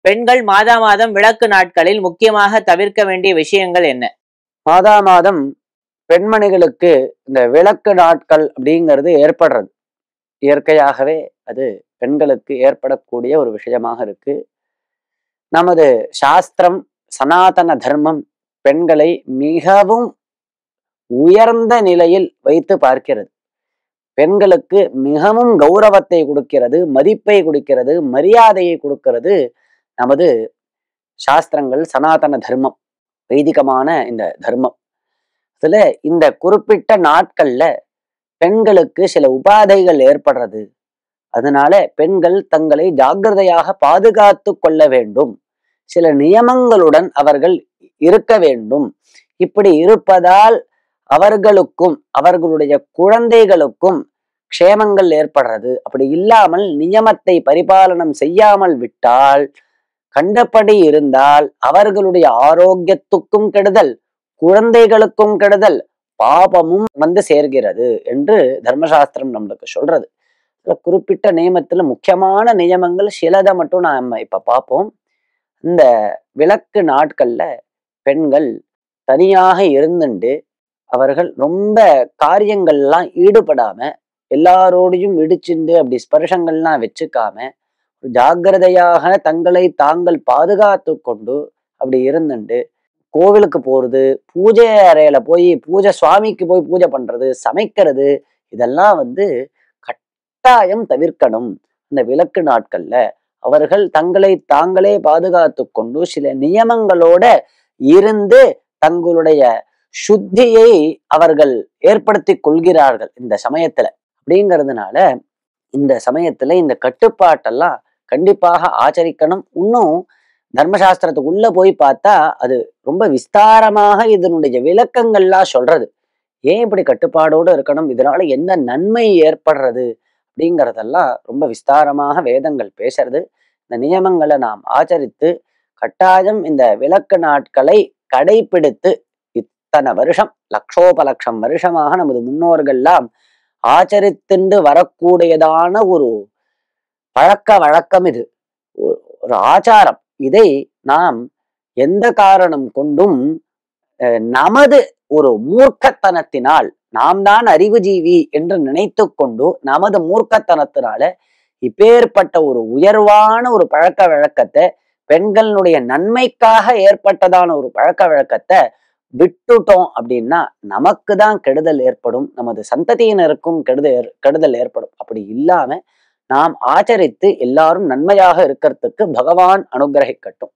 பெண்கள் மாதா மாதம் விளக்கு நாட்களில் முக்கியமாக தவிர்க்க வேண்டிய விஷயங்கள் என்ன? மாதா மாதம் பெண்மணிகளுக்கு இந்த விளக்கு நாட்கள் அப்படிங்கிறது ஏற்படுறது இயற்கையாகவே. அது பெண்களுக்கு ஏற்படக்கூடிய ஒரு விஷயமாக இருக்கு. நமது சாஸ்திரம், சனாதன தர்மம் பெண்களை மிகவும் உயர்ந்த நிலையில் வைத்து பார்க்கிறது. பெண்களுக்கு மிகவும் கௌரவத்தை கொடுக்கிறது, மதிப்பை கொடுக்கிறது, மரியாதையை கொடுக்கிறது நமது சாஸ்திரங்கள், சனாதன தர்மம், வைதிகமான இந்த தர்மம். இதுல இந்த குறிப்பிட்ட நாட்கள்ல பெண்களுக்கு சில உபாதைகள் ஏற்படுறது. அதனால பெண்கள் தங்களை ஜாக்கிரதையாக பாதுகாத்து கொள்ள வேண்டும். சில நியமங்களுடன் அவர்கள் இருக்க வேண்டும். இப்படி இருப்பதால் அவர்களுக்கும் அவர்களுடைய குழந்தைகளுக்கும் க்ஷேமங்கள் ஏற்படுறது. அப்படி இல்லாமல் நியமத்தை பரிபாலனம் செய்யாமல் விட்டால், கண்டபடி இருந்தால் அவர்களுடைய ஆரோக்கியத்துக்கும் கெடுதல், குழந்தைகளுக்கும் கெடுதல், பாபமும் வந்து சேர்கிறது என்று தர்மசாஸ்திரம் நம்மளுக்கு சொல்றது. குறிப்பிட்ட நியமத்துல முக்கியமான நியமங்கள் சிலதை மட்டும் நாம இப்ப பார்ப்போம். இந்த விளக்கு நாட்கள்ல பெண்கள் தனியாக இருந்துட்டு அவர்கள் ரொம்ப காரியங்கள்லாம் ஈடுபடாம, எல்லாரோடையும் இடிச்சுண்டு அப்படி ஸ்பர்ஷங்கள்லாம் வச்சுக்காம ஜாக்கிரதையாக தங்களை தாங்கள் பாதுகாத்து கொண்டு அப்படி இருந்துட்டு கோவிலுக்கு போறது, பூஜை அறையில போய் சுவாமிக்கு போய் பூஜை பண்றது, சமைக்கிறது, இதெல்லாம் வந்து கட்டாயம் தவிர்க்கணும். இந்த விளக்கு நாட்கள்ல அவர்கள் தங்களை தாங்களே பாதுகாத்து கொண்டு சில நியமங்களோட இருந்து தங்களுடைய சுத்தியை அவர்கள் ஏற்படுத்தி கொள்கிறார்கள் இந்த சமயத்துல. அப்படிங்கிறதுனால இந்த சமயத்துல இந்த கட்டுப்பாட்டெல்லாம் கண்டிப்பாக ஆச்சரிக்கணும். இன்னும் தர்மசாஸ்திரத்துக்குள்ள போய் பார்த்தா அது ரொம்ப விஸ்தாரமாக இதனுடைய விளக்கங்கள்லாம் சொல்றது. ஏன் இப்படி கட்டுப்பாடோடு இருக்கணும், இதனால என்ன நன்மை ஏற்படுறது அப்படிங்கிறதெல்லாம் ரொம்ப விஸ்தாரமாக வேதங்கள் பேசுறது. இந்த நியமங்களை நாம் ஆச்சரித்து கட்டாயம் இந்த விளக்கு நாட்களை கடைபிடித்து இத்தனை வருஷம், லட்சோபலட்சம் வருஷமாக நமது முன்னோர்கள்லாம் ஆச்சரித்துண்டு வரக்கூடியதான ஒரு பழக்க வழக்கம். இது ஒரு ஆச்சாரம். இதை நாம் எந்த காரணம் கொண்டும் நமது ஒரு மூர்க்கத்தனத்தினால், நாம் தான் அறிவுஜீவி என்று நினைத்து கொண்டு நமது மூர்க்கத்தனத்தினால இப்பேற்பட்ட ஒரு உயர்வான ஒரு பழக்க வழக்கத்தை, பெண்களுடைய நன்மைக்காக ஏற்பட்டதான ஒரு பழக்க வழக்கத்தை விட்டுட்டோம் அப்படின்னா நமக்கு தான் கெடுதல் ஏற்படும், நமது சந்ததியினருக்கும் கெடுதல் ஏற்படும். அப்படி இல்லாம நாம் ஆச்சரித்து எல்லாரும் நன்மையாக இருக்கிறதுக்கு பகவான் அனுகிரகிக்கட்டும்.